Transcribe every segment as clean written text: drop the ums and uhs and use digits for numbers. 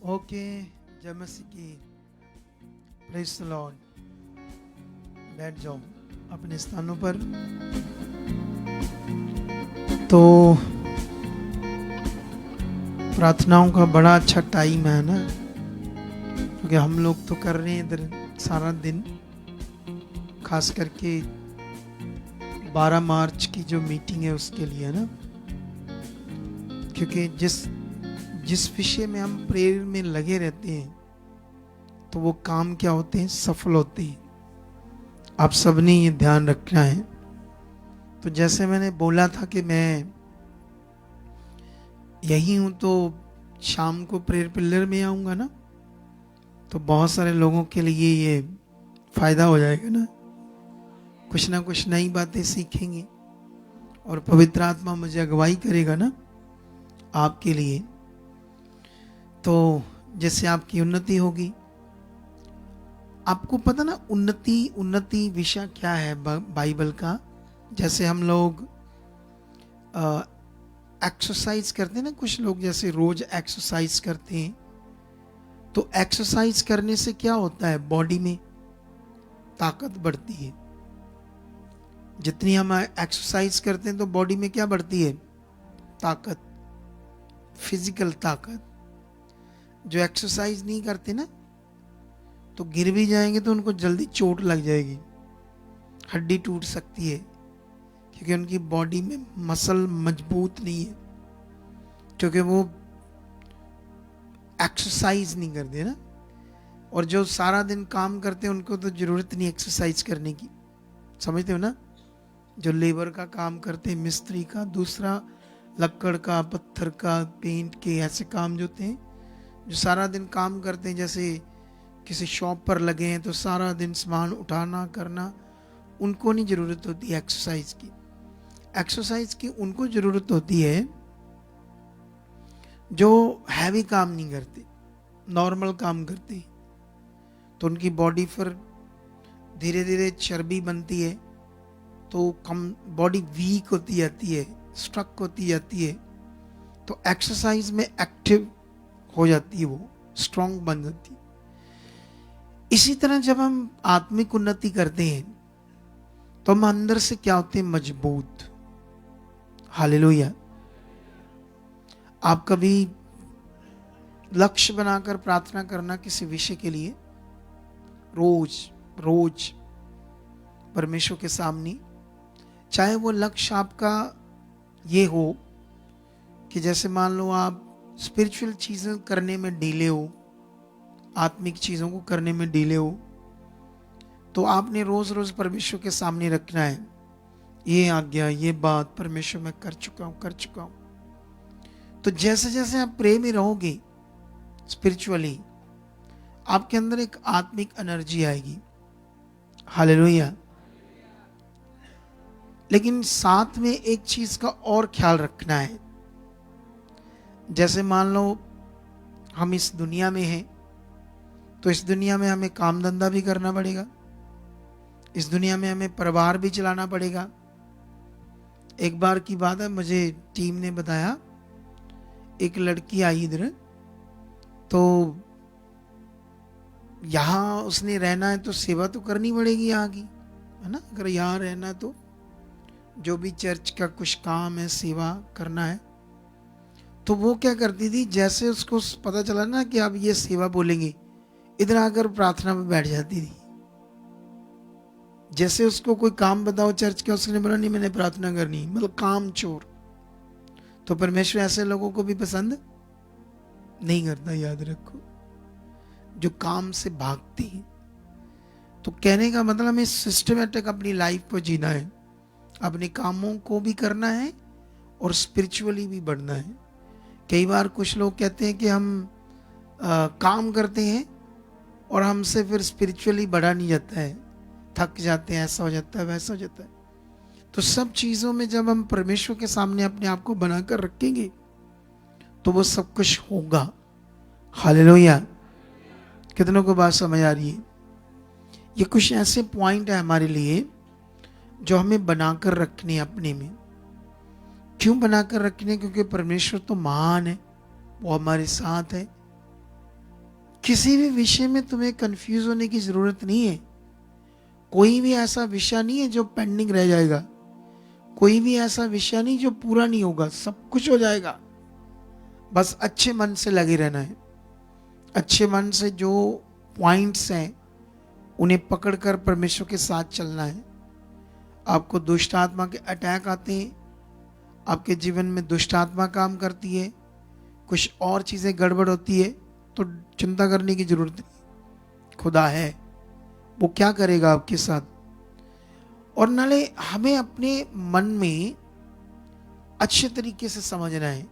Okay, जय मसीह की। Praise the Lord. बैठ जाओ अपने स्थानों पर। तो प्रार्थनाओं का बड़ा अच्छा टाइम है ना, क्योंकि हम लोग तो कर रहे हैं इधर सारा दिन, खास करके 12 मार्च की जो मीटिंग है उसके लिए ना, क्योंकि जिस जिस विषय में हम प्रेयर में लगे रहते हैं तो वो काम क्या होते हैं, सफल होते हैं। आप सबने ये ध्यान रखना है। तो जैसे मैंने बोला था कि मैं यही हूं, तो शाम को प्रेयर पिलर में आऊंगा ना, तो बहुत सारे लोगों के लिए ये फायदा हो जाएगा ना कुछ नई बातें सीखेंगे और पवित्र आत्मा मुझे अगुवाई करेगा ना आपके लिए। तो जैसे आपकी उन्नति होगी। आपको पता ना, उन्नति उन्नति विषय क्या है बाइबल का। जैसे हम लोग एक्सरसाइज करते हैं ना, कुछ लोग जैसे रोज एक्सरसाइज करते हैं, तो एक्सरसाइज करने से क्या होता है, बॉडी में ताकत बढ़ती है। जितनी हम एक्सरसाइज करते हैं तो बॉडी में क्या बढ़ती है, ताकत, फिजिकल ताकत। जो एक्सरसाइज नहीं करते ना, तो गिर भी जाएंगे तो उनको जल्दी चोट लग जाएगी, हड्डी टूट सकती है, क्योंकि उनकी बॉडी में मसल मजबूत नहीं है, क्योंकि वो एक्सरसाइज नहीं करते ना। और जो सारा दिन काम करते हैं उनको तो जरूरत नहीं एक्सरसाइज करने की, समझते हो ना। जो लेबर का काम करते हैं, मिस्त्री का, दूसरा लक्कड़ का, पत्थर का, पेंट के, ऐसे काम जो होते हैं, जो सारा दिन काम करते हैं, जैसे किसी शॉप पर लगे हैं तो सारा दिन सामान उठाना करना, उनको नहीं जरूरत होती एक्सरसाइज की। एक्सरसाइज की उनको जरूरत होती है जो हैवी काम नहीं करते, नॉर्मल काम करते, तो उनकी बॉडी पर धीरे धीरे चर्बी बनती है, तो कम बॉडी वीक होती जाती है, स्ट्रक होती जाती है। तो एक्सरसाइज में एक्टिव हो जाती है, वो स्ट्रांग बन जाती है। इसी तरह जब हम आत्मिक उन्नति करते हैं तो हम अंदर से क्या होते हैं, मजबूत। हालेलुया। आप कभी लक्ष्य बनाकर प्रार्थना करना किसी विषय के लिए, रोज रोज परमेश्वर के सामने, चाहे वो लक्ष्य आपका ये हो कि जैसे मान लो आप स्पिरिचुअल चीजें करने में डीले हो, आत्मिक चीजों को करने में डीले हो, तो आपने रोज रोज परमेश्वर के सामने रखना है, ये आज्ञा, ये बात परमेश्वर मैं कर चुका हूं। तो जैसे जैसे आप प्रे में रहोगे स्पिरिचुअली, आपके अंदर एक आत्मिक एनर्जी आएगी। हालेलुया। लेकिन साथ में एक चीज का और ख्याल रखना है। जैसे मान लो हम इस दुनिया में हैं, तो इस दुनिया में हमें काम धंधा भी करना पड़ेगा, इस दुनिया में हमें परिवार भी चलाना पड़ेगा। एक बार की बात है, मुझे टीम ने बताया, एक लड़की आई इधर, तो यहाँ उसने रहना है तो सेवा तो करनी पड़ेगी यहाँ की, है ना। अगर यहाँ रहना है तो जो भी चर्च का कुछ काम है, सेवा करना है, तो वो क्या करती थी, जैसे उसको पता चला ना कि आप ये सेवा बोलेंगे, इधर आकर प्रार्थना में बैठ जाती थी। जैसे उसको कोई काम बताओ चर्च का, उसने बोला नहीं मैंने प्रार्थना करनी, मतलब काम चोर। तो परमेश्वर ऐसे लोगों को भी पसंद नहीं करता, याद रखो, जो काम से भागते हैं। तो कहने का मतलब हमें सिस्टमेटिक अपनी लाइफ को जीना है, अपने कामों को भी करना है और स्पिरिचुअली भी बढ़ना है। कई बार कुछ लोग कहते हैं कि हम काम करते हैं और हमसे फिर स्पिरिचुअली बढ़ा नहीं जाता है, थक जाते हैं, ऐसा हो जाता है, वैसा हो जाता है। तो सब चीज़ों में जब हम परमेश्वर के सामने अपने आप को बनाकर रखेंगे तो वो सब कुछ होगा। हालेलुया। कितनों को बात समझ आ रही है। ये कुछ ऐसे पॉइंट है हमारे लिए जो हमें बनाकर रखने अपने में। क्यों बनाकर रखने, क्योंकि परमेश्वर तो महान है, वो हमारे साथ है, किसी भी विषय में तुम्हें कंफ्यूज होने की जरूरत नहीं है। कोई भी ऐसा विषय नहीं है जो पेंडिंग रह जाएगा, कोई भी ऐसा विषय नहीं जो पूरा नहीं होगा, सब कुछ हो जाएगा। बस अच्छे मन से लगे रहना है। अच्छे मन से जो पॉइंट्स हैं उन्हें पकड़कर परमेश्वर के साथ चलना है। आपको दुष्ट आत्मा के अटैक आते हैं, आपके जीवन में दुष्ट आत्मा काम करती है, कुछ और चीज़ें गड़बड़ होती है, तो चिंता करने की जरूरत नहीं। खुदा है, वो क्या करेगा आपके साथ। और नाले हमें अपने मन में अच्छे तरीके से समझना है,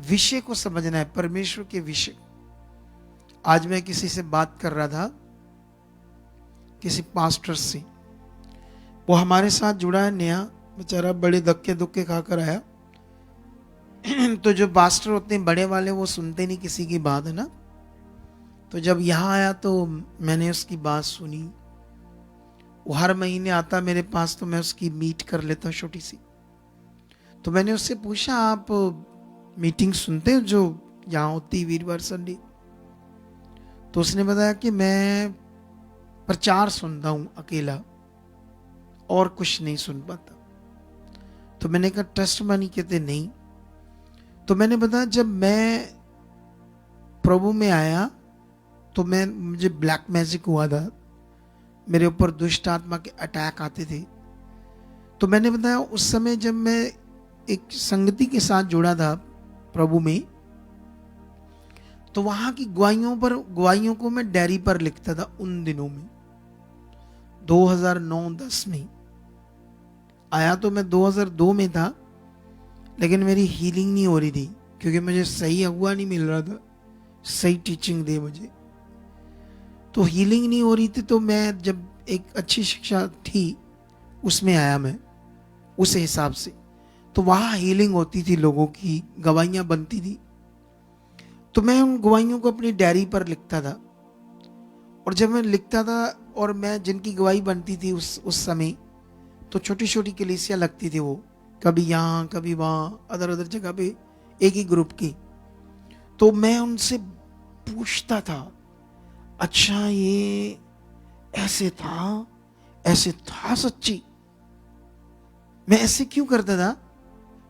विषय को समझना है, परमेश्वर के विषय। आज मैं किसी से बात कर रहा था, किसी पास्टर से, वो हमारे साथ जुड़ा है नया, बेचारा बड़े धक्के धुक्के खाकर आया। तो जो पास्टर होते हैं बड़े वाले, वो सुनते नहीं किसी की बात, है ना। तो जब यहाँ आया तो मैंने उसकी बात सुनी। वो हर महीने आता मेरे पास, तो मैं उसकी मीट कर लेता हूँ छोटी सी। तो मैंने उससे पूछा, आप मीटिंग सुनते हो जो यहाँ होती वीरवार संडे? तो उसने बताया कि मैं प्रचार सुनता हूँ अकेला, और कुछ नहीं सुन पाता। तो मैंने कहा टेस्ट मनी? कहते नहीं। तो मैंने बताया, जब मैं प्रभु में आया तो मुझे ब्लैक मैजिक हुआ था, मेरे ऊपर दुष्ट आत्मा के अटैक आते थे। तो मैंने बताया उस समय जब मैं एक संगति के साथ जुड़ा था प्रभु में, तो वहां की गवाहियों को मैं डायरी पर लिखता था उन दिनों में। 2009-10 में आया, तो मैं 2002 में था, लेकिन मेरी हीलिंग नहीं हो रही थी क्योंकि मुझे सही अगुआ नहीं मिल रहा था, सही टीचिंग दे मुझे। तो हीलिंग नहीं हो रही थी, तो मैं जब एक अच्छी शिक्षा थी उसमें आया मैं, उस हिसाब से। तो वहाँ हीलिंग होती थी, लोगों की गवाहियाँ बनती थी। तो मैं उन गवाहियों को अपनी डायरी पर लिखता था। और जब मैं लिखता था और मैं जिनकी गवाही बनती थी उस समय, तो छोटी छोटी कलीसिया लगती थी, वो कभी यहाँ कभी वहाँ, अदर अदर जगह पे एक ही ग्रुप की। तो मैं उनसे पूछता था, अच्छा ये ऐसे था सच्ची? मैं ऐसे क्यों करता था?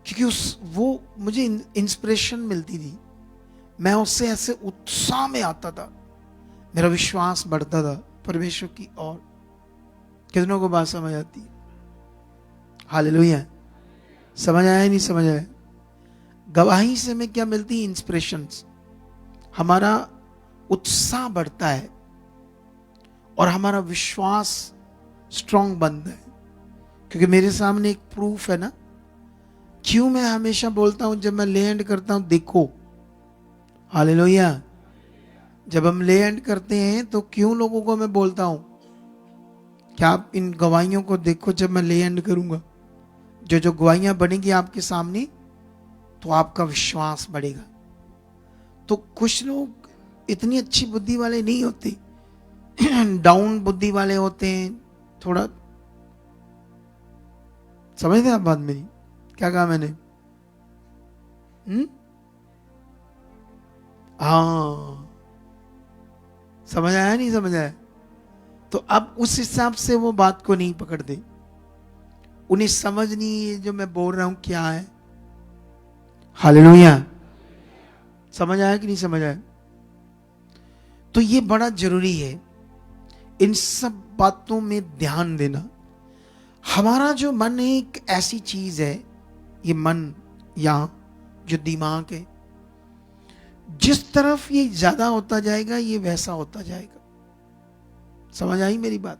क्योंकि वो मुझे इंस्पिरेशन मिलती थी, मैं उससे ऐसे उत्साह में आता था, मेरा विश्वास बढ़ता था परमेश्वर की ओर। कितनों को बात समझ आती है? हालेलुया। समझ आया नहीं समझ आया? गवाही से हमें क्या मिलती है? इंस्पिरेशंस। हमारा उत्साह बढ़ता है और हमारा विश्वास स्ट्रांग बनता है, क्योंकि मेरे सामने एक प्रूफ है ना। क्यों मैं हमेशा बोलता हूं जब मैं ले एंड करता हूं, देखो, हालेलुया, जब हम ले एंड करते हैं तो क्यों लोगों को मैं बोलता हूं कि आप इन गवाहियों को देखो, जब मैं ले एंड करूंगा, जो गवाहियां बनेगी आपके सामने, तो आपका विश्वास बढ़ेगा। तो कुछ लोग इतनी अच्छी बुद्धि वाले नहीं होते, डाउन बुद्धि वाले होते हैं थोड़ा। समझते आप बात मेरी? क्या कहा मैंने? हाँ, समझ आया नहीं समझ आया? तो अब उस हिसाब से वो बात को नहीं पकड़ते, उन्हें समझ नहीं है जो मैं बोल रहा हूं क्या है। हालेलुया। समझ आया कि नहीं समझ आया? तो ये बड़ा जरूरी है इन सब बातों में ध्यान देना। हमारा जो मन है एक ऐसी चीज है, ये मन या जो दिमाग है, जिस तरफ ये ज्यादा होता जाएगा ये वैसा होता जाएगा। समझ आई मेरी बात?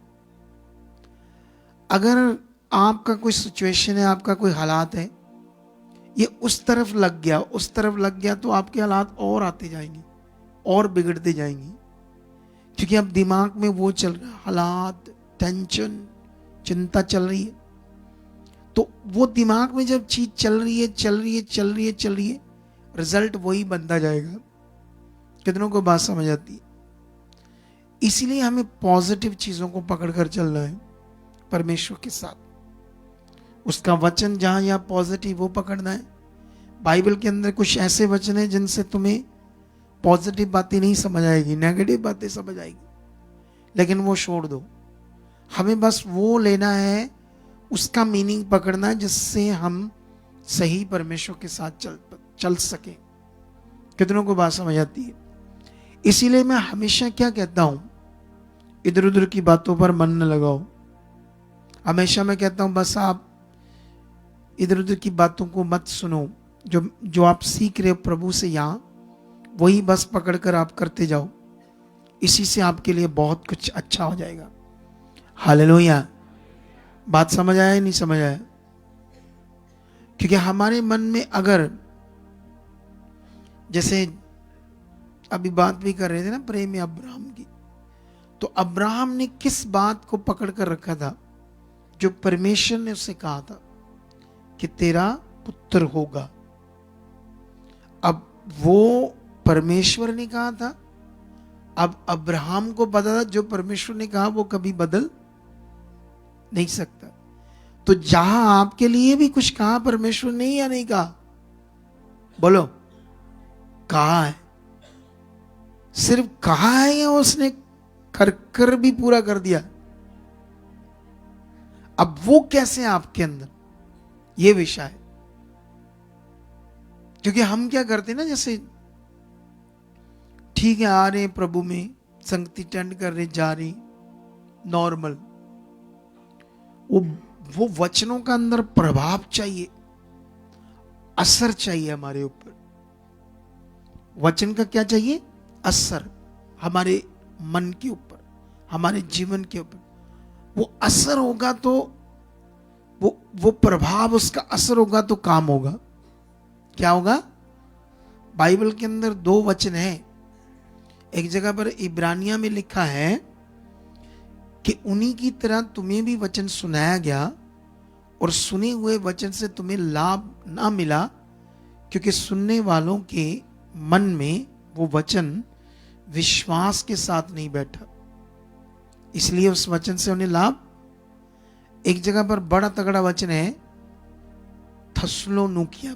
अगर आपका कोई सिचुएशन है, आपका कोई हालात है, ये उस तरफ लग गया तो आपके हालात और आते जाएंगे और बिगड़ते जाएंगे, क्योंकि अब दिमाग में वो चल रहा है, हालात, टेंशन, चिंता चल रही है। तो वो दिमाग में जब चीज चल रही है, रिजल्ट वही बनता जाएगा। कितनों को बात समझ आती है? इसीलिए हमें पॉजिटिव चीजों को पकड़कर चलना है परमेश्वर के साथ। उसका वचन जहां पॉजिटिव, वो पकड़ना है। बाइबल के अंदर कुछ ऐसे वचन है जिनसे तुम्हें पॉजिटिव बातें नहीं समझ आएगी, नेगेटिव बातें समझ आएगी, लेकिन वो छोड़ दो। हमें बस वो लेना है, उसका मीनिंग पकड़ना है जिससे हम सही परमेश्वर के साथ चल सके। कितनों को बात समझ आती है? इसीलिए मैं हमेशा क्या कहता हूं, इधर उधर की बातों पर मन न लगाओ। हमेशा मैं कहता हूं बस आप इधर उधर की बातों को मत सुनो। जो आप सीख रहे हो प्रभु से यहां, वही बस पकड़कर आप करते जाओ। इसी से आपके लिए बहुत कुछ अच्छा हो जाएगा। हालेलुया। बात समझ आया या नहीं समझ आया? क्योंकि हमारे मन में अगर, जैसे अभी बात भी कर रहे थे ना प्रेम में अब्राहम की, तो अब्राहम ने किस बात को पकड़ कर रखा था? जो परमेश्वर ने उससे कहा था कि तेरा पुत्र होगा। अब वो परमेश्वर ने कहा था, अब अब्राहम को पता था जो परमेश्वर ने कहा वो कभी बदल नहीं सकता। तो जहां आपके लिए भी कुछ कहा परमेश्वर ने या नहीं कहा? बोलो, कहा है। सिर्फ कहा है या उसने कर भी पूरा कर दिया? अब वो कैसे आपके अंदर, ये विषय है। क्योंकि हम क्या करते हैं ना, जैसे ठीक है आ रहे प्रभु में, संगति अटेंड कर रहे, जा रहे, नॉर्मल, वो वचनों का अंदर प्रभाव चाहिए, असर चाहिए हमारे ऊपर। वचन का क्या चाहिए? असर, हमारे मन के ऊपर, हमारे जीवन के ऊपर। वो असर होगा तो वो प्रभाव, उसका असर होगा तो काम होगा। क्या होगा? बाइबल के अंदर 2 वचन है। एक जगह पर इब्रानिया में लिखा है कि उन्हीं की तरह तुम्हें भी वचन सुनाया गया और सुने हुए वचन से तुम्हें लाभ ना मिला, क्योंकि सुनने वालों के मन में वो वचन विश्वास के साथ नहीं बैठा, इसलिए उस वचन से उन्हें लाभ। एक जगह पर बड़ा तगड़ा वचन है थस्सलुनीकिया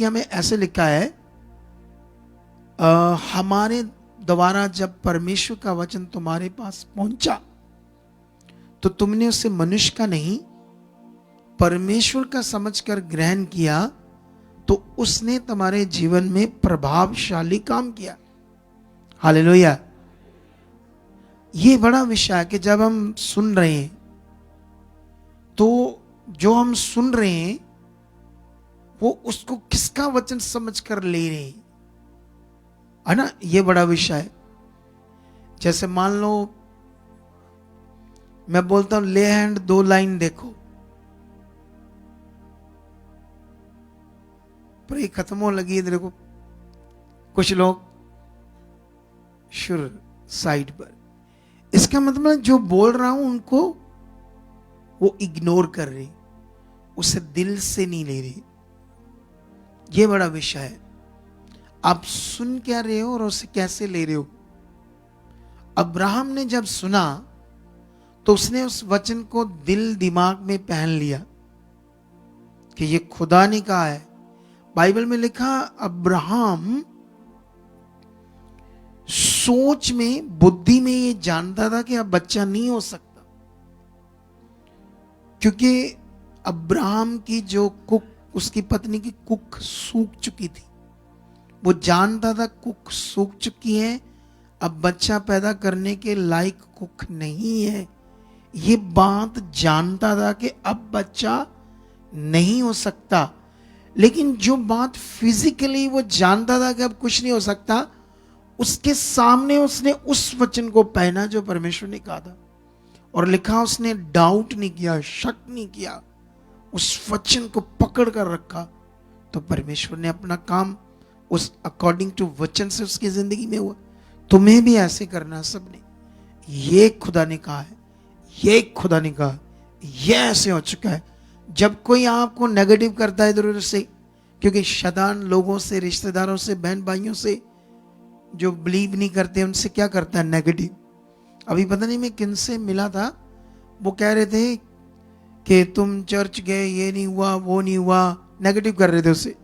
में ऐसे लिखा है, हमारे द्वारा जब परमेश्वर का वचन तुम्हारे पास पहुंचा तो तुमने उसे मनुष्य का नहीं परमेश्वर का समझकर ग्रहण किया, तो उसने तुम्हारे जीवन में प्रभावशाली काम किया। हालेलुया। ये बड़ा विषय है कि जब हम सुन रहे हैं तो जो हम सुन रहे हैं वो उसको किसका वचन समझकर ले रहे हैं, है ना? ये बड़ा विषय है। जैसे मान लो मैं बोलता हूं ले हैंड 2 लाइन देखो, पर ये खत्म हो लगी है, देखो कुछ लोग शुर साइड पर। इसका मतलब जो बोल रहा हूं उनको वो इग्नोर कर रहे, उसे दिल से नहीं ले रहे। ये बड़ा विषय है। आप सुन क्या रहे हो और उसे कैसे ले रहे हो। अब्राहम ने जब सुना तो उसने उस वचन को दिल दिमाग में पहन लिया कि ये खुदा ने कहा है। बाइबल में लिखा अब्राहम सोच में, बुद्धि में ये जानता था कि अब बच्चा नहीं हो सकता, क्योंकि अब्राहम की जो कुक, उसकी पत्नी की कुक सूख चुकी थी। वो जानता था कुक सूख चुकी है, अब बच्चा पैदा करने के लायक कुक नहीं है। ये बात जानता था कि अब बच्चा नहीं हो सकता। लेकिन जो बात फिजिकली वो जानता था कि अब कुछ नहीं हो सकता, उसके सामने उसने उस वचन को पहना जो परमेश्वर ने कहा था, और लिखा उसने डाउट नहीं किया, शक नहीं किया, उस वचन को पकड़ कर रखा। तो परमेश्वर ने अपना काम उस अकॉर्डिंग टू वचन से उसकी जिंदगी में हुआ। तुम्हें भी ऐसे करना सबने। ये खुदा ने कहा है, ये खुदा ने कहा, ये ऐसे हो चुका है। जब कोई आपको नेगेटिव करता है इधर उधर से, क्योंकि शैतान लोगों से, रिश्तेदारों से, बहन भाइयों से जो बिलीव नहीं करते उनसे क्या करता है? नेगेटिव। अभी पता नहीं मैं किन से मिला था, वो कह रहे थे कि तुम चर्च गए, ये नहीं हुआ, वो नहीं हुआ, नेगेटिव कर रहे थे उसे।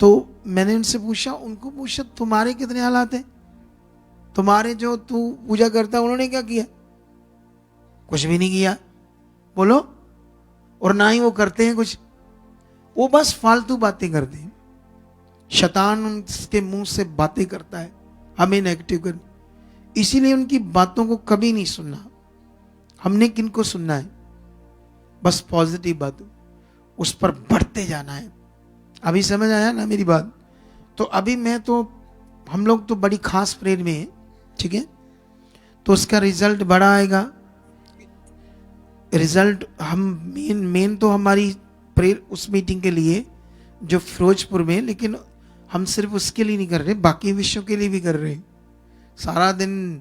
तो मैंने उनसे पूछा, उनको पूछा तुम्हारे कितने हालात हैं, तुम्हारे जो तू पूजा करता है उन्होंने क्या किया? कुछ भी नहीं किया, बोलो। और ना ही वो करते हैं कुछ, वो बस फालतू बातें करते हैं। शैतान उनके मुंह से बातें करता है हमें नेगेटिव कर, इसीलिए उनकी बातों को कभी नहीं सुनना। हमने किनको सुनना है? बस पॉजिटिव बातों, उस पर बढ़ते जाना है। अभी समझ आया ना मेरी बात? तो अभी हम लोग तो बड़ी खास प्रेयर में है, ठीक है? तो उसका रिजल्ट बड़ा आएगा। रिजल्ट हम मेन तो हमारी प्रेयर उस मीटिंग के लिए जो फिरोजपुर में, लेकिन हम सिर्फ उसके लिए नहीं कर रहे, बाकी विषयों के लिए भी कर रहे हैं। सारा दिन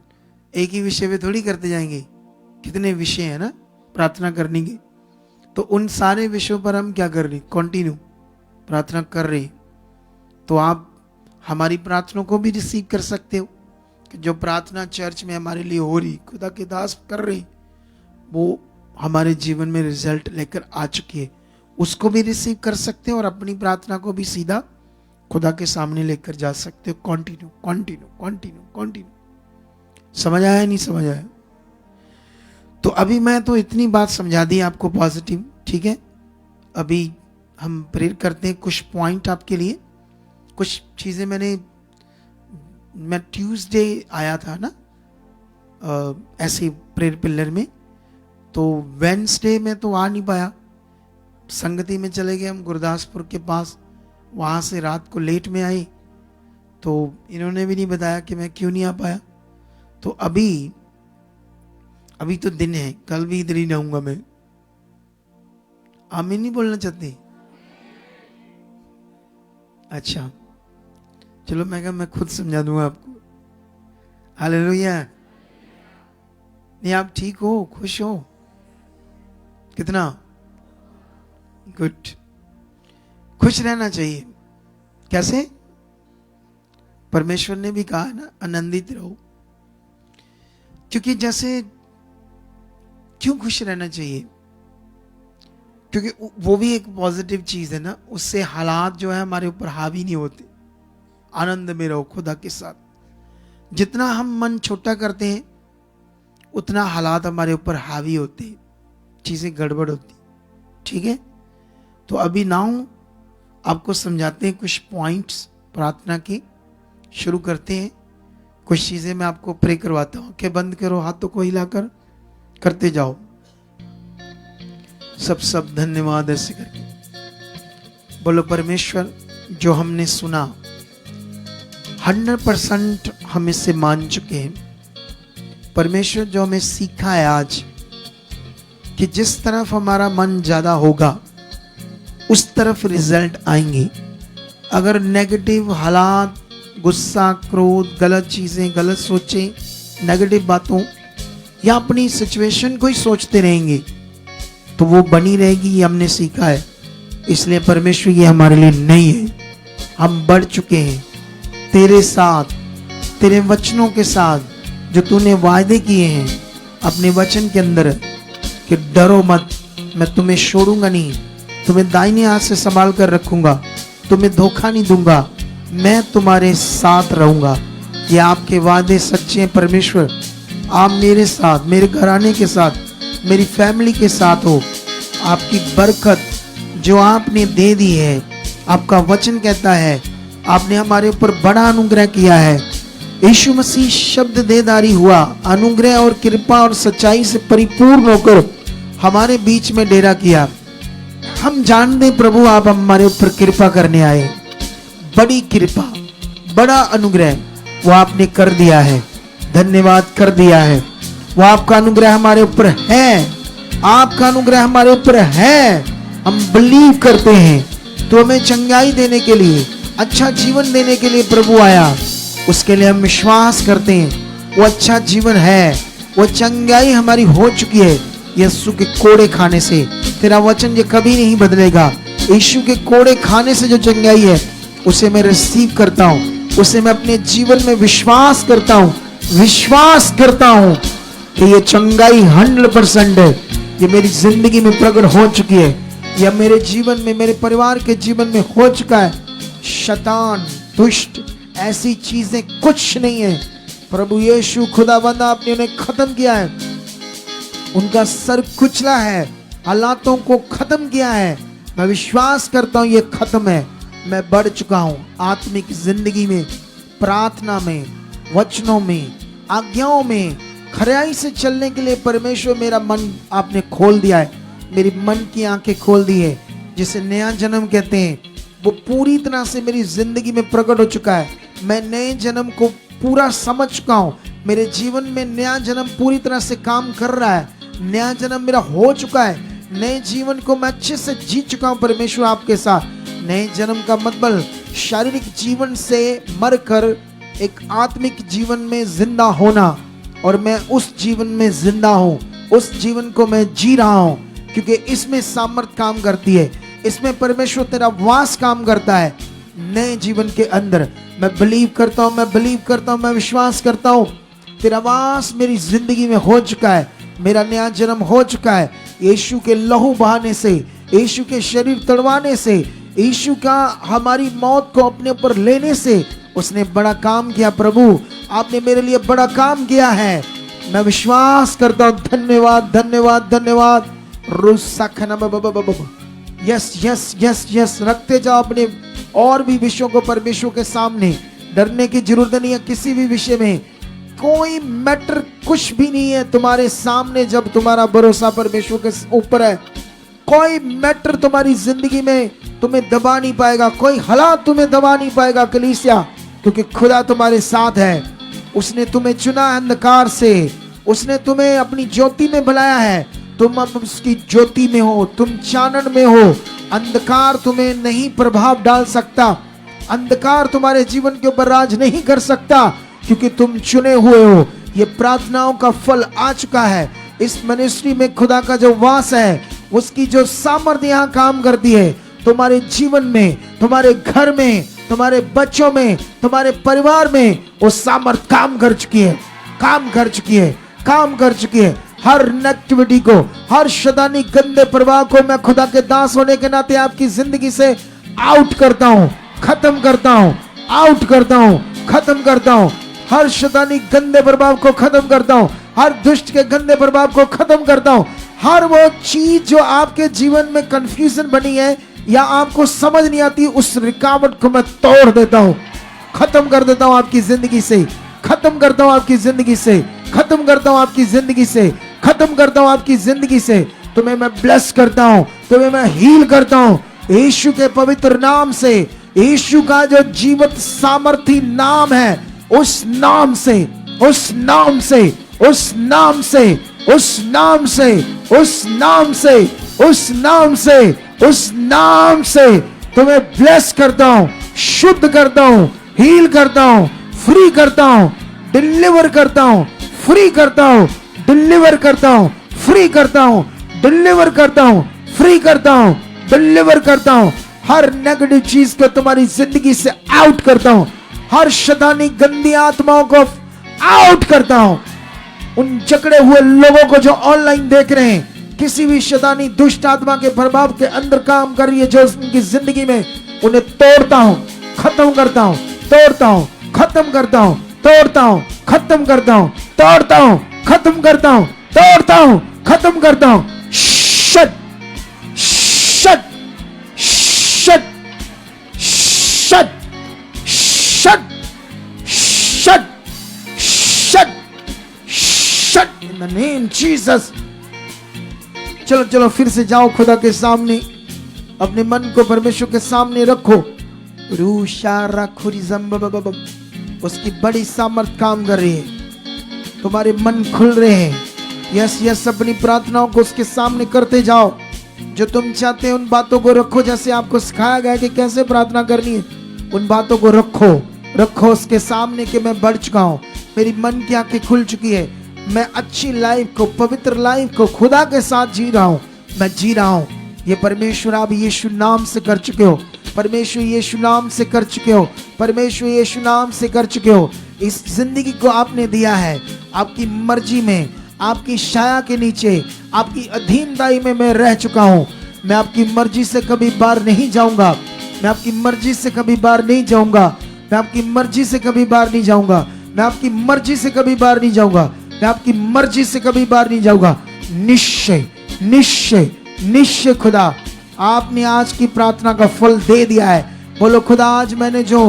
एक ही विषय पे थोड़ी करते जाएंगे, कितने विषय है ना प्रार्थना करने के। तो उन सारे विषयों पर हम क्या कर रहे, कंटिन्यू प्रार्थना कर रहे। तो आप हमारी प्रार्थना को भी रिसीव कर सकते हो कि जो प्रार्थना चर्च में हमारे लिए हो रही, खुदा के दास कर रहे, वो हमारे जीवन में रिजल्ट लेकर आ चुकी है, उसको भी रिसीव कर सकते हो और अपनी प्रार्थना को भी सीधा खुदा के सामने लेकर जा सकते हो। Continue continue continue continue. समझ आया नहीं समझ आया? तो अभी मैं तो इतनी बात समझा दी आपको पॉजिटिव, ठीक है? अभी हम प्रेयर करते हैं, कुछ पॉइंट आपके लिए, कुछ चीज़ें मैं ट्यूसडे आया था ना ऐसे प्रेयर पिलर में, तो वेडनेसडे में तो आ नहीं पाया, संगति में चले गए हम गुरदासपुर के पास, वहाँ से रात को लेट में आई, तो इन्होंने भी नहीं बताया कि मैं क्यों नहीं आ पाया। तो अभी तो दिन है, कल भी इधर ही रहूंगा मैं। आमीन नहीं बोलना चाहते? अच्छा चलो, मैं कहा मैं खुद समझा दूंगा आपको। हालेलुया। नहीं आप ठीक हो, खुश हो? कितना गुड। खुश रहना चाहिए। कैसे? परमेश्वर ने भी कहा है ना, आनंदित रहो। क्योंकि जैसे क्यों खुश रहना चाहिए? क्योंकि वो भी एक पॉजिटिव चीज है ना, उससे हालात जो है हमारे ऊपर हावी नहीं होते। आनंद में रहो खुदा के साथ। जितना हम मन छोटा करते हैं उतना हालात हमारे ऊपर हावी होते हैं, चीजें गड़बड़ होती, ठीक है? तो अभी नाउ आपको समझाते हैं कुछ पॉइंट्स प्रार्थना के। शुरू करते हैं। कुछ चीजें मैं आपको प्रे करवाता हूं। आंखें बंद करो, हाथों को हिलाकर करते जाओ। सब धन्यवाद ऐसे करके बोलो, परमेश्वर जो हमने सुना 100% हम इससे मान चुके हैं। परमेश्वर जो हमें सीखा है आज कि जिस तरफ हमारा मन ज्यादा होगा उस तरफ रिजल्ट आएंगे। अगर नेगेटिव हालात, गुस्सा, क्रोध, गलत चीजें, गलत सोचें, नेगेटिव बातों या अपनी सिचुएशन को ही सोचते रहेंगे तो वो बनी रहेगी, ये हमने सीखा है। इसलिए परमेश्वर ये हमारे लिए नहीं है। हम बढ़ चुके हैं तेरे साथ, तेरे वचनों के साथ जो तूने वायदे किए हैं अपने वचन के अंदर कि डरो मत, मैं तुम्हें छोड़ूंगा नहीं, तुम्हें दाहिने हाथ से संभाल कर रखूंगा, तुम्हें धोखा नहीं दूंगा, मैं तुम्हारे साथ रहूंगा। ये आपके वादे सच्चे हैं परमेश्वर। आप मेरे साथ, मेरे घराने के साथ, मेरी फैमिली के साथ हो। आपकी बरकत जो आपने दे दी है, आपका वचन कहता है आपने हमारे ऊपर बड़ा अनुग्रह किया है। यीशु मसीह शब्द देदारी हुआ, अनुग्रह और कृपा और सच्चाई से परिपूर्ण होकर हमारे बीच में डेरा किया। हम जानते प्रभु आप हमारे ऊपर कृपा करने आए। बड़ी कृपा, बड़ा अनुग्रह वो आपने कर दिया है। धन्यवाद कर दिया है। वो आपका अनुग्रह हमारे ऊपर है। आपका अनुग्रह हमारे ऊपर है। हम बिलीव करते हैं तो हमें चंगाई देने के लिए, अच्छा जीवन देने के लिए प्रभु आया। उसके लिए हम विश्वास करते हैं वो अच्छा जीवन है, वो चंगाई हमारी हो चुकी है यीशु के कोड़े खाने से। तेरा वचन ये कभी नहीं बदलेगा। यीशु के कोड़े खाने से जो चंगाई है उसे मैं रिसीव करता हूँ, उसे मैं अपने जीवन में विश्वास करता हूँ। विश्वास करता हूँ कि ये चंगाई 100% है, ये मेरी जिंदगी में प्रकट हो चुकी है, यह मेरे जीवन में, मेरे परिवार के जीवन में हो चुका है। शैतान, दुष्ट, ऐसी चीजें कुछ नहीं है। प्रभु यीशु खुदावंद आपने उन्हें खत्म किया है, उनका सर कुचला है, हालातों को खत्म किया है। मैं विश्वास करता हूं ये खत्म है। मैं बढ़ चुका हूं आत्मिक जिंदगी में, प्रार्थना में, वचनों में, आज्ञाओं में खराई से चलने के लिए। परमेश्वर मेरा मन आपने खोल दिया है, मेरी मन की आंखें खोल दी है, जिसे नया जन्म कहते हैं, वो पूरी तरह से मेरी जिंदगी में प्रकट हो चुका है। मैं नए जन्म को पूरा समझ चुका हूँ, मेरे जीवन में नया जन्म पूरी तरह से काम कर रहा है, नया जन्म मेरा हो चुका है, नए जीवन को मैं अच्छे से जी चुका हूँ परमेश्वर आपके साथ। नए जन्म का मतलब शारीरिक जीवन से मरकर एक आत्मिक जीवन में जिंदा होना, और मैं उस जीवन में जिंदा हूँ, उस जीवन को मैं जी रहा हूँ, क्योंकि इसमें सामर्थ काम करती है, इसमें परमेश्वर तेरा वास काम करता है। नए जीवन के अंदर मैं बिलीव करता हूँ, मैं बिलीव करता हूँ, मैं विश्वास करता हूँ तेरा वास मेरी जिंदगी में हो चुका है, मेरा नया जन्म हो चुका है। यीशु के लहू बहाने से, यीशु के शरीर तड़वाने से, यीशु का हमारी मौत को अपने ऊपर लेने से उसने बड़ा काम किया। प्रभु आपने मेरे लिए बड़ा काम किया है, मैं विश्वास करता हूँ। धन्यवाद धन्यवाद धन्यवाद। यस यस यस यस, रखते जाओ अपने और भी विषयों को परमेश्वर के सामने। डरने की जरूरत नहीं है किसी भी विषय में, कोई मैटर कुछ भी नहीं है तुम्हारे सामने जब तुम्हारा भरोसा परमेश्वर के ऊपर है। कोई मैटर तुम्हारी जिंदगी में तुम्हें दबा नहीं पाएगा, कोई हालात तुम्हें दबा नहीं पाएगा कलीसिया, क्योंकि खुदा तुम्हारे साथ है। उसने तुम्हें चुना अंधकार से, उसने तुम्हें अपनी ज्योति में बुलाया है, तुम अब उसकी ज्योति में हो, तुम चानन में हो। अंधकार तुम्हें नहीं प्रभाव डाल सकता, अंधकार तुम्हारे जीवन के ऊपर राज नहीं कर सकता, क्योंकि तुम चुने हुए हो। ये प्रार्थनाओं का फल आ चुका है। इस मिनिस्ट्री में खुदा का जो वास है, उसकी जो सामर्थ्य यहाँ काम करती है तुम्हारे जीवन में, तुम्हारे घर में, तुम्हारे बच्चों में, तुम्हारे परिवार में, वो सामर्थ्य काम कर चुकी है, काम कर चुकी है, काम कर चुकी है। हर नेगेटिविटी को, हर शैतानी गंदे प्रभाव को मैं खुदा के दास होने के नाते आपकी जिंदगी से आउट करता हूँ, खत्म करता हूँ, आउट करता हूँ, खत्म करता हूँ। हर शैतानी गंदे प्रभाव को खत्म करता हूँ, हर दुष्ट के गंदे प्रभाव को खत्म करता हूँ। हर वो चीज जो आपके जीवन में कंफ्यूजन बनी है या आपको समझ नहीं आती, उस रुकावट को मैं तोड़ देता हूँ, खत्म कर देता हूँ आपकी जिंदगी से, खत्म करता हूँ आपकी जिंदगी से, खत्म करता हूँ आपकी जिंदगी से, खत्म करता हूँ आपकी जिंदगी से। तुम्हें मैं ब्लेस करता हूँ, तुम्हें मैं हील करता हूँ यीशु के पवित्र नाम से। यीशु का जो जीवित सामर्थी नाम है, उस नाम से, उस नाम से, उस नाम से, उस नाम से, उस नाम से, उस नाम से, उस नाम से तुम्हें ब्लेस करता हूं, शुद्ध करता हूं, हील करता हूं, फ्री करता हूं, डिलीवर करता हूं, फ्री करता हूं, डिलीवर करता हूं, फ्री करता हूं, डिलीवर करता हूं, फ्री करता हूं, डिलीवर करता हूं। हर नेगेटिव चीज को तुम्हारी जिंदगी से आउट करता हूं, हर शैतानी गंदी आत्माओं को आउट करता हूं। उन जकड़े हुए लोगों को जो ऑनलाइन देख रहे हैं, किसी भी शैतानी दुष्ट आत्मा के प्रभाव के अंदर काम कर रही है जो उनकी जिंदगी में, उन्हें तोड़ता हूं, खत्म करता हूं, तोड़ता हूं, खत्म करता हूं, तोड़ता हूं, खत्म करता हूं, तोड़ता हूं, खत्म करता हूं, तोड़ता हूं, खत्म करता हूं। Shut shut shut shut shut shut shut shut in the name Jesus. चलो चलो फिर से जाओ खुदा के सामने, अपने मन को परमेश्वर के सामने रखो। उसकी बड़ी सामर्थ काम कर रही है, तुम्हारे मन खुल रहे हैं। यस यस, अपनी प्रार्थनाओं को उसके सामने करते जाओ। जो तुम चाहते हैं उन बातों को रखो, जैसे आपको सिखाया गया कि कैसे प्रार्थना करनी है, उन बातों को रखो, रखो उसके सामने कि मैं बढ़ चुका हूँ, मेरी मन की आंखें खुल चुकी है, मैं अच्छी लाइफ को, पवित्र लाइफ को खुदा के साथ जी रहा हूँ, मैं जी रहा हूँ। ये परमेश्वर आप यीशु नाम से कर चुके हो, परमेश्वर यीशु नाम से कर चुके हो, परमेश्वर यीशु नाम से कर चुके हो। इस जिंदगी को आपने दिया है आपकी मर्जी में, आपकी छाया के नीचे, आपकी अधीनताई में मैं रह चुका हूँ। मैं आपकी मर्जी से कभी बाहर नहीं जाऊंगा, मैं आपकी मर्जी से कभी बाहर नहीं जाऊंगा, मैं आपकी मर्जी से कभी बाहर नहीं जाऊंगा, मैं आपकी मर्जी से कभी बाहर नहीं जाऊंगा, मैं आपकी मर्जी से कभी बाहर नहीं जाऊंगा। निश्चय निश्चय निश्चय खुदा आपने आज की प्रार्थना का फल दे दिया है। बोलो खुदा आज मैंने जो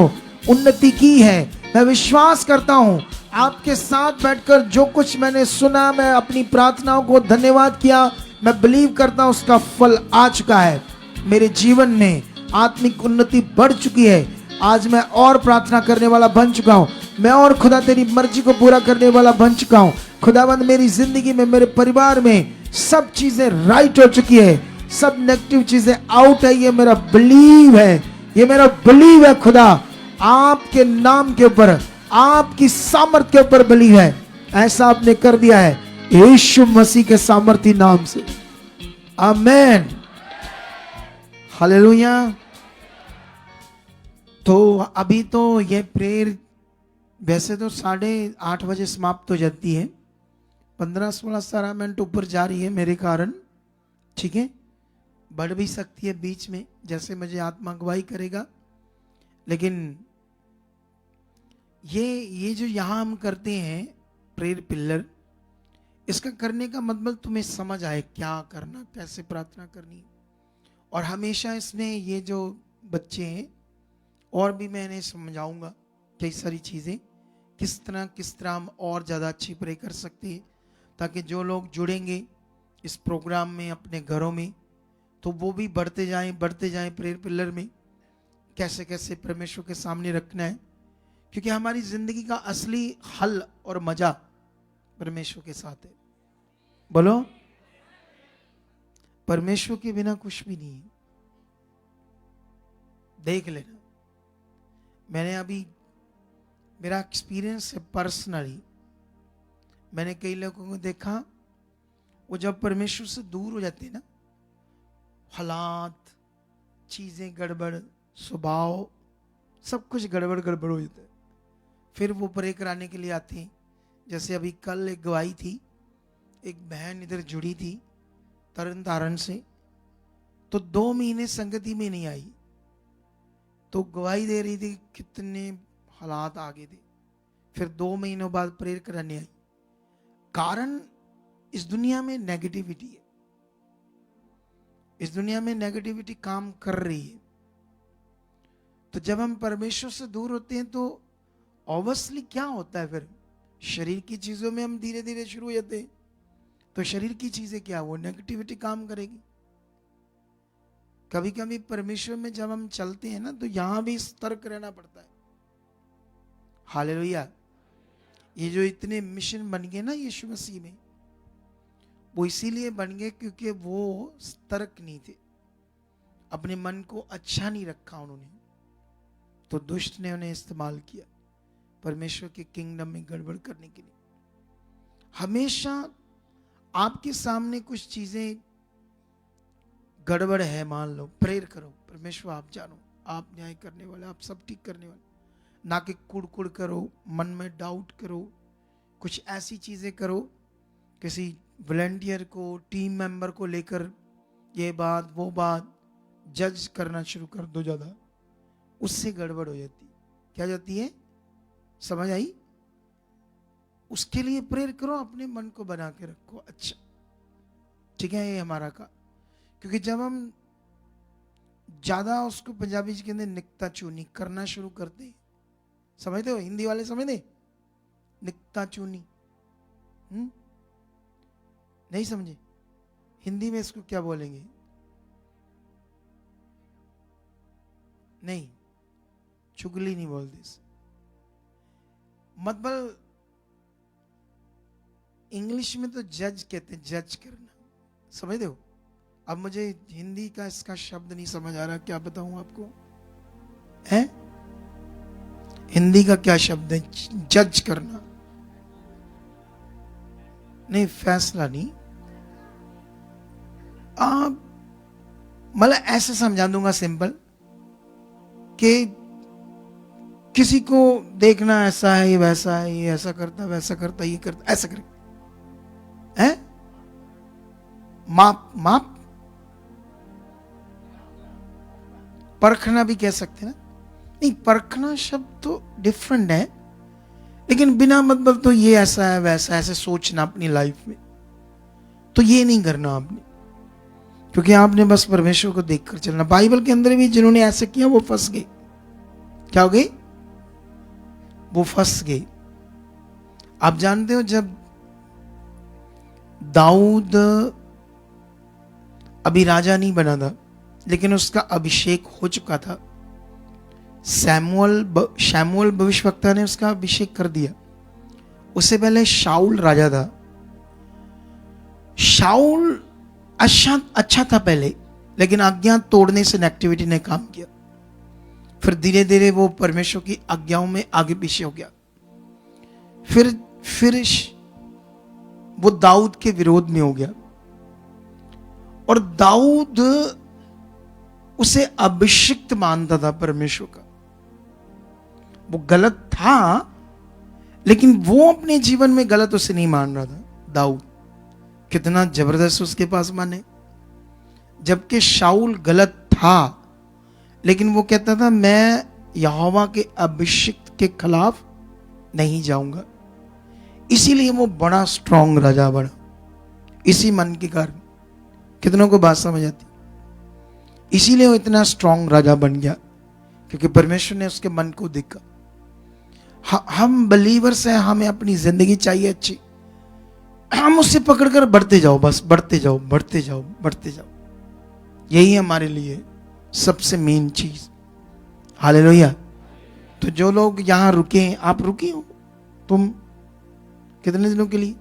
उन्नति की है, मैं विश्वास करता हूं आपके साथ बैठकर जो कुछ मैंने सुना, मैं अपनी प्रार्थनाओं को धन्यवाद किया, मैं बिलीव करता हूं उसका फल आ चुका है। मेरे जीवन में आत्मिक उन्नति बढ़ चुकी है। आज मैं और प्रार्थना करने वाला बन चुका हूं, मैं और खुदा तेरी मर्जी को पूरा करने वाला बन चुका हूं। खुदावंद मेरी जिंदगी में, मेरे परिवार में सब चीजें राइट हो चुकी है, सब नेगेटिव चीजें आउट है। ये मेरा बिलीव है, ये मेरा बिलीव है। खुदा आपके नाम के ऊपर, आपकी सामर्थ के ऊपर बिलीव है। ऐसा आपने कर दिया है यीशु मसीह के सामर्थी नाम से, आमेन, हालेलुया। तो अभी तो ये प्रेयर वैसे तो 8:30 बजे समाप्त हो जाती है, 15-16 मिनट ऊपर जा रही है मेरे कारण, ठीक है, बढ़ भी सकती है बीच में जैसे मुझे आत्मा अगुवाई करेगा। लेकिन ये जो यहाँ हम करते हैं प्रेयर पिलर, इसका करने का मतलब तुम्हें समझ आए क्या करना, कैसे प्रार्थना करनी। और हमेशा इसमें ये जो बच्चे हैं और भी मैं इन्हें समझाऊंगा कई सारी चीज़ें, किस तरह हम और ज़्यादा अच्छी प्रे कर सकते हैं, ताकि जो लोग जुड़ेंगे इस प्रोग्राम में अपने घरों में तो वो भी बढ़ते जाएं प्रेयर पिलर में, कैसे कैसे परमेश्वर के सामने रखना है। क्योंकि हमारी जिंदगी का असली हल और मजा परमेश्वर के साथ है। बोलो, परमेश्वर के बिना कुछ भी नहीं है। देख लेना, मैंने अभी, मेरा एक्सपीरियंस है पर्सनली, मैंने कई लोगों को देखा वो जब परमेश्वर से दूर हो जाते हैं ना, हालात, चीजें गड़बड़, स्वभाव, सब कुछ गड़बड़ हो जाता है। फिर वो प्रे कराने के लिए आते हैं। जैसे अभी कल एक गवाही थी, एक बहन इधर जुड़ी थी तरन तारण से, तो 2 महीने संगति में नहीं आई, तो गवाही दे रही थी कितने हालात आगे थे। फिर 2 महीनों बाद प्रेयर कराने आई। कारण इस दुनिया में नेगेटिविटी है, इस दुनिया में नेगेटिविटी काम कर रही है। तो जब हम परमेश्वर से दूर होते हैं तो ऑब्वियसली क्या होता है, फिर शरीर की चीजों में हम धीरे धीरे शुरू हो जाते हैं। तो शरीर की चीजें क्या, वो नेगेटिविटी काम करेगी। कभी कभी परमेश्वर में जब हम चलते हैं ना, तो यहां भी सतर्क रहना पड़ता है। हालेलुया। ये जो इतने मिशन बन गए ना यीशु मसीह में, वो इसीलिए बन गए क्योंकि वो सतर्क नहीं थे, अपने मन को अच्छा नहीं रखा उन्होंने, तो दुष्ट ने उन्हें इस्तेमाल किया परमेश्वर के किंगडम में गड़बड़ करने के लिए। हमेशा आपके सामने कुछ चीजें गड़बड़ है, मान लो, प्रेयर करो, परमेश्वर आप जानो, आप न्याय करने वाले, आप सब ठीक करने वाले। ना कि कुड़ करो, मन में डाउट करो, कुछ ऐसी चीजें करो, किसी वॉलंटियर को, टीम मेंबर को लेकर ये बात वो बात जज करना शुरू कर दो ज्यादा, उससे गड़बड़ हो जाती। क्या जाती है, समझ आई? उसके लिए प्रेयर करो, अपने मन को बना के रखो। अच्छा, ठीक है, ये हमारा का। क्योंकि जब हम ज्यादा उसको पंजाबी के अंदर निकता चूनी करना शुरू करते हैं, समझते हो, हिंदी वाले समझते, निकता चूनी, नहीं समझे? हिंदी में इसको क्या बोलेंगे? नहीं, चुगली नहीं बोलते इसे, मतलब इंग्लिश में तो जज कहते हैं, जज करना, समझते हो? अब मुझे हिंदी का इसका शब्द नहीं समझ आ रहा, क्या बताऊं आपको? है हिंदी का क्या शब्द है? जज करना नहीं, फैसला नहीं, आप मतलब ऐसे समझा दूंगा सिंपल, कि किसी को देखना ऐसा है, ये वैसा है, ये ऐसा करता, वैसा करता, ये करता, ऐसा करे, है माप परखना भी कह सकते हैं ना, नहीं परखना शब्द तो डिफरेंट है, लेकिन बिना मतलब तो ये ऐसा है वैसा ऐसे सोचना अपनी लाइफ में, तो ये नहीं करना आपने, क्योंकि आपने बस परमेश्वर को देखकर चलना। बाइबल के अंदर भी जिन्होंने ऐसे किया वो फंस गए। क्या हो गए? वो फंस गए। आप जानते हो जब दाऊद अभी राजा नहीं बना था, लेकिन उसका अभिषेक हो चुका था, शमूएल भविष्यवक्ता ने उसका अभिषेक कर दिया। उससे पहले शाऊल राजा था। शाऊल अच्छा था पहले, लेकिन आज्ञा तोड़ने से नेगेटिविटी ने काम किया। फिर धीरे धीरे वो परमेश्वर की आज्ञाओं में आगे पीछे हो गया। फिर वो दाऊद के विरोध में हो गया, और दाऊद उसे अभिषिक्त मानता था परमेश्वर का। वो गलत था, लेकिन वो अपने जीवन में गलत उसे नहीं मान रहा था। दाऊद कितना जबरदस्त उसके पास माने, जबकि शाऊल गलत था, लेकिन वो कहता था मैं यहोवा के अभिषिक्त के खिलाफ नहीं जाऊंगा। इसीलिए वो बड़ा स्ट्रांग राजा बना, इसी मन के कारण। कितनों को बात समझ आती? इसीलिए वो इतना स्ट्रांग राजा बन गया, क्योंकि परमेश्वर ने उसके मन को देखा। हम बलीवर्स हैं, हमें अपनी जिंदगी चाहिए अच्छी, हम उससे पकड़कर बढ़ते जाओ, बस बढ़ते जाओ बढ़ते जाओ बढ़ते जाओ। यही हमारे लिए सबसे मेन चीज। हालेलुया। तो जो लोग यहां रुके हैं, आप रुकी हो, तुम कितने दिनों के लिए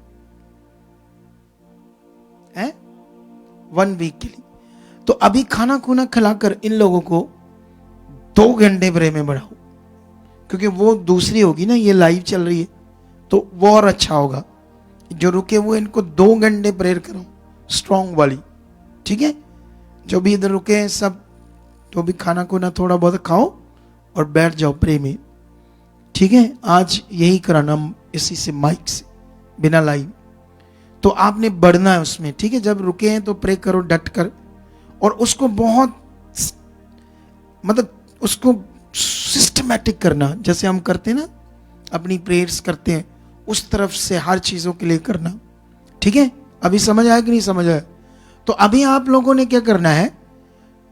हैं? 1 वीक के लिए। तो अभी खाना खुना खिलाकर इन लोगों को 2 घंटे ब्रे में बढ़ाओ, क्योंकि वो दूसरी होगी ना, ये लाइव चल रही है, तो वो और अच्छा होगा। जो रुके वो इनको 2 घंटे प्रेयर करो, स्ट्रांग वाली। ठीक है? जो भी इधर रुके हैं सब, तो भी खाना खुना थोड़ा बहुत खाओ और बैठ जाओ प्रे में। ठीक है? आज यही कराना इसी से, माइक से, बिना लाइव। तो आपने बढ़ना है उसमें। ठीक है? जब रुके हैं तो प्रे करो डट कर, और उसको बहुत मतलब उसको सिस्टमैटिक करना, जैसे हम करते हैं ना, अपनी प्रेयर्स करते हैं, उस तरफ से हर चीजों के लिए करना। ठीक है? अभी समझ आया कि नहीं समझ आया? तो अभी आप लोगों ने क्या करना है,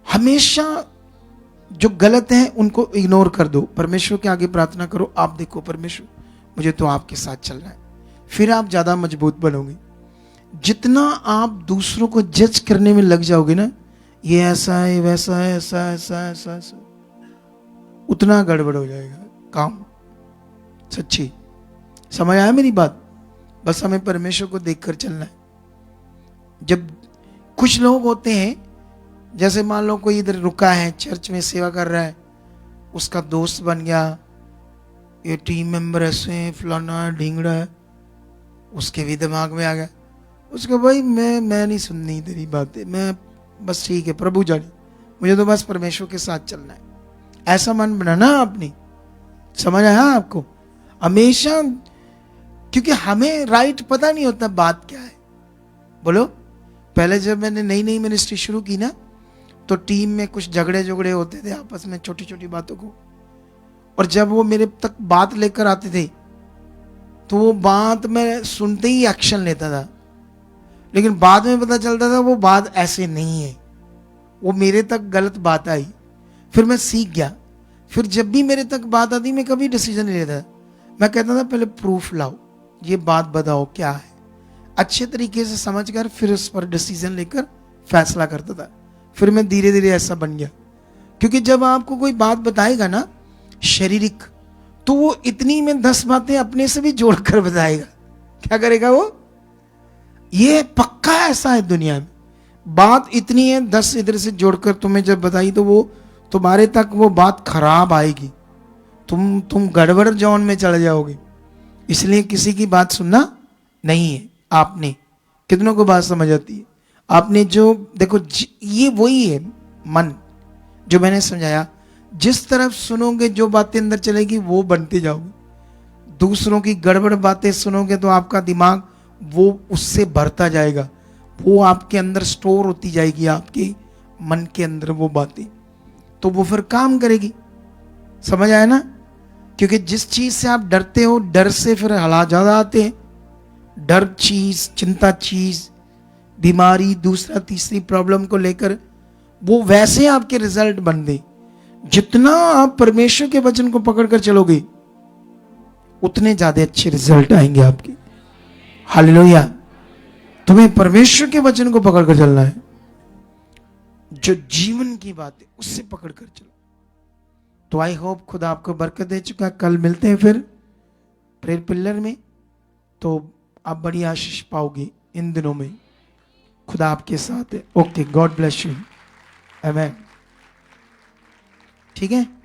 हमेशा जो गलत है उनको इग्नोर कर दो, परमेश्वर के आगे प्रार्थना करो। आप देखो परमेश्वर, मुझे तो आपके साथ चलना है। फिर आप ज्यादा मजबूत बनोगे। जितना आप दूसरों को जज करने में लग जाओगे ना, ये ऐसा है, वैसा है, ऐसा ऐसा ऐसा ऐसा, उतना गड़बड़ हो जाएगा काम। सच्ची समझ आया मेरी बात? बस हमें परमेश्वर को देखकर चलना है। जब कुछ लोग होते हैं, जैसे मान लो कोई इधर रुका है, चर्च में सेवा कर रहा है, उसका दोस्त बन गया, ये टीम मेंबर ऐसे हैं, फलाना है, ढींगड़ा है, उसके भी दिमाग में आ गया, उसको भाई मैं नहीं सुननी तेरी बातें, मैं बस ठीक है प्रभु जाने, मुझे तो बस परमेश्वर के साथ चलना है। ऐसा मन बनाना अपनी। समझ आया आपको? हमेशा, क्योंकि हमें राइट पता नहीं होता बात क्या है। बोलो, पहले जब मैंने नई मिनिस्ट्री शुरू की ना, तो टीम में कुछ झगड़े होते थे आपस में, छोटी छोटी बातों को, और जब वो मेरे तक बात लेकर आते थे तो वो बात मैं सुनते ही एक्शन लेता था, लेकिन बाद में पता चलता था वो बात ऐसे नहीं है, वो मेरे तक गलत बात आई। फिर मैं सीख गया। फिर जब भी मेरे तक बात आती मैं कभी डिसीजन नहीं लेता, मैं कहता था पहले प्रूफ लाओ, ये बात बताओ क्या है, अच्छे तरीके से समझकर फिर उस पर डिसीजन लेकर फैसला करता था। फिर मैं धीरे धीरे ऐसा बन गया, क्योंकि जब आपको कोई बात बताएगा ना शारीरिक, तो वो इतनी में 10 बातें अपने से भी जोड़कर बताएगा। क्या करेगा वो? ये पक्का ऐसा है दुनिया में, बात इतनी है 10 इधर से जोड़कर तुम्हें जब बताई तो वो तुम्हारे तक वो बात खराब आएगी, तुम गड़बड़ जोन में चले जाओगे। इसलिए किसी की बात सुनना नहीं है आपने। कितनों को बात समझ आती है? आपने जो देखो, ये वही है मन जो मैंने समझाया, जिस तरफ सुनोगे जो बातें अंदर चलेगी वो बनते जाओगे। दूसरों की गड़बड़ बातें सुनोगे तो आपका दिमाग वो उससे भरता जाएगा, वो आपके अंदर स्टोर होती जाएगी, आपके मन के अंदर वो बातें। तो वो फिर काम करेगी। समझ आया ना? क्योंकि जिस चीज से आप डरते हो, डर से फिर हालात ज्यादा आते हैं। डर चीज, चिंता चीज, बीमारी, दूसरा तीसरी प्रॉब्लम को लेकर वो वैसे आपके रिजल्ट बन दे। जितना आप परमेश्वर के वचन को पकड़कर चलोगे उतने ज्यादा अच्छे रिजल्ट आएंगे आपके। हालेलुया। तुम्हें परमेश्वर के वचन को पकड़कर चलना है, जो जीवन की बात है उससे पकड़कर चलो। तो आई होप खुदा आपको बरकत दे चुका। कल मिलते हैं फिर प्रेयर पिलर में, तो आप बड़ी आशीष पाओगे इन दिनों में। खुदा आपके साथ है। Okay, God bless you. Amen. ठीक है।